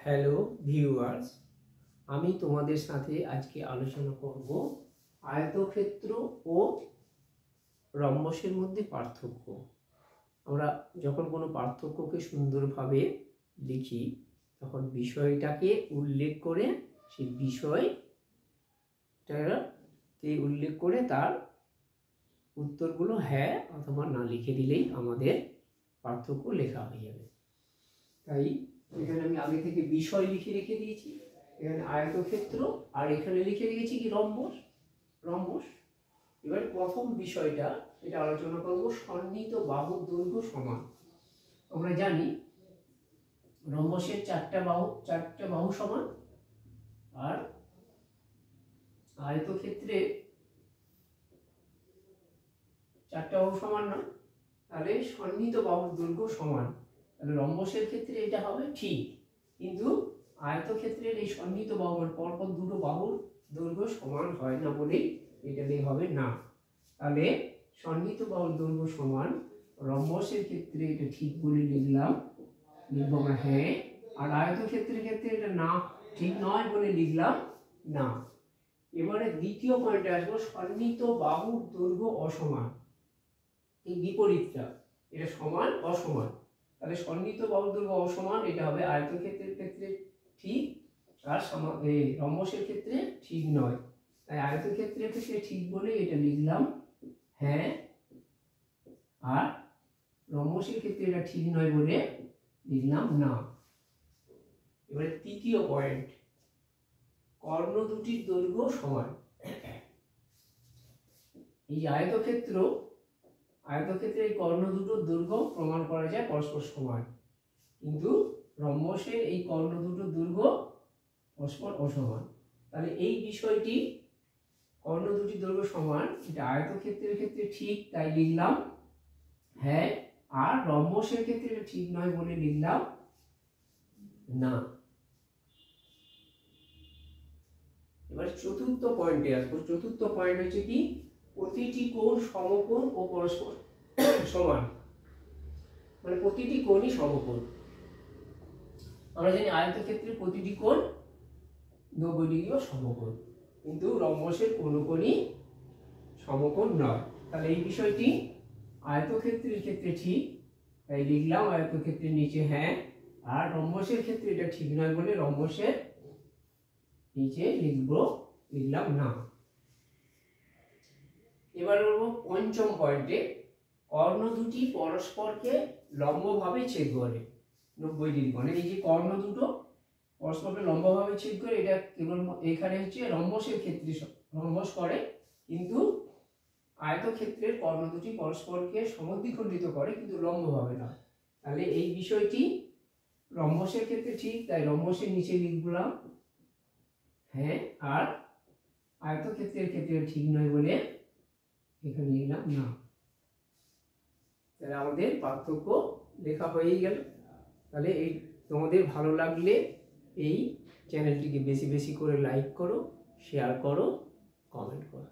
Hello viewers, আমি তোমাদের সাথে আজকে আলোচনা করব আয়তক্ষেত্র ও রম্বসের মধ্যে পার্থক্য। আমরা যখন কোনো পার্থক্যকে সুন্দরভাবে লিখি তখন বিষয়টাকে উল্লেখ করে সেই বিষয়টাকে উল্লেখ করে তার উত্তরগুলো হ্যাঁ অথবা না লিখে দিলেই আমাদের পার্থক্য লেখা হয়ে যাবে। তাই এখানে আমি আগে থেকে বিষয় লিখে রেখে দিয়েছি, এখানে আয়তক্ষেত্র, আর এখানে লিখে রেখেছি কি রম্বস। এবার প্রথম বিষয়টা এটা আলোচনা করব, সন্নিহিত বাহুর দৈর্ঘ্য সমান। আমরা জানি রম্বসের চারটা বাহু সমান, আর আয়তক্ষেত্রে চারটা বাহু সমান নয়, তাহলে সন্নিহিত বাহুর দৈর্ঘ্য সমান। তাহলে রম্বসের ক্ষেত্রে এটা হবে ঠিক, কিন্তু আয়তক্ষেত্রের এই সন্নিহিত বাহুর পরপর দুটো বাহুর দৈর্ঘ্য সমান হয় না বলেই এটা দিয়ে হবে না। তাহলে সন্নিহিত বাহুর দৈর্ঘ্য সমান, রম্বসের ক্ষেত্রে এটা ঠিক বলে লিখলাম আমরা হ্যাঁ, আর আয়তক্ষেত্রের ক্ষেত্রে এটা না ঠিক নয় বলে লিখলাম না। এবারে দ্বিতীয় পয়েন্টে আসবো, সন্নিহিত বাহুর দৈর্ঘ্য অসমান। এই বিপরীতটা, এটা সমান অসমান। তাহলে সন্নিহিত বাহুর দৈর্ঘ্য অসমান, এটা হবে আয়তক্ষেত্রের ক্ষেত্রে ঠিক আর রম্বসের ক্ষেত্রে ঠিক নয়। তাই আয়তক্ষেত্রের ক্ষেত্রে ঠিক বলে এটা লিখলাম হ্যাঁ, আর রম্বসের ক্ষেত্রে এটা ঠিক নয় বলে লিখলাম না। এবারে তৃতীয় পয়েন্ট, কর্ণ দুটির দৈর্ঘ্য সমান। এই আয়তক্ষেত্রে এই কর্ণ দুটোর দৈর্ঘ্য প্রমাণ করা যায় পরস্পর সমান, কিন্তু রম্বসের এই কর্ণ দুটোর দৈর্ঘ্য পরস্পর অসমান। তাহলে এই বিষয়টি কর্ণ দুটির দৈর্ঘ্য সমান, এটা আয়তক্ষেত্রের ক্ষেত্রে ঠিক, তাই লিখলাম হ্যাঁ, আর রম্বসের ক্ষেত্রে এটা ঠিক নয় বলে লিখলাম না। এবার চতুর্থ পয়েন্টে আসবো। চতুর্থ পয়েন্ট হচ্ছে কি, প্রতিটি কোণ সমকোণ ও পরস্পর সমান। মানে প্রতিটি কোণই সমকোণ। আমরা জানি আয়তক্ষেত্রে প্রতিটি কোণ 90 ডিগ্রি সমকোণ, কিন্তু রম্বসের কোনো কোণই সমকোণ নয়। তাহলে এই বিষয়টি আয়তক্ষেত্রের ক্ষেত্রে ঠিক, তাই লিখলাম আয়তক্ষেত্রের নিচে হ্যাঁ, আর রম্বসের ক্ষেত্রে এটা ঠিক নয় বলে রম্বসের নিচে লিখলাম না। এবার বলবো পঞ্চম পয়েন্টে, কর্ণ দুটি পরস্পরকে লম্বভাবে ছেদ করে 90 ডিগ্রি কোণে। এই যে কর্ণ দুটো পরস্পরকে লম্বভাবে ছেদ করে, এটা কেবল এখানে হচ্ছে রম্বসের ক্ষেত্রে রম্বস করে, কিন্তু আয়তক্ষেত্রের কর্ণ দুটি পরস্পরকে সমদ্বিখণ্ডিত করে, কিন্তু লম্বভাবে নয়। তাহলে এই বিষয়টি রম্বসের ক্ষেত্রে ঠিক, তাই রম্বসের নিচে লিখলাম হ্যাঁ, আর আয়তক্ষেত্রের ক্ষেত্রে ঠিক নয় বলে এখানে লিখলাম না। তাহলে আমাদের পার্থক্য লেখা হয়েই গেল। তাহলে এই তোমাদের ভালো লাগলে এই চ্যানেলটিকে বেশি বেশি করে লাইক করো, শেয়ার করো, কমেন্ট করো।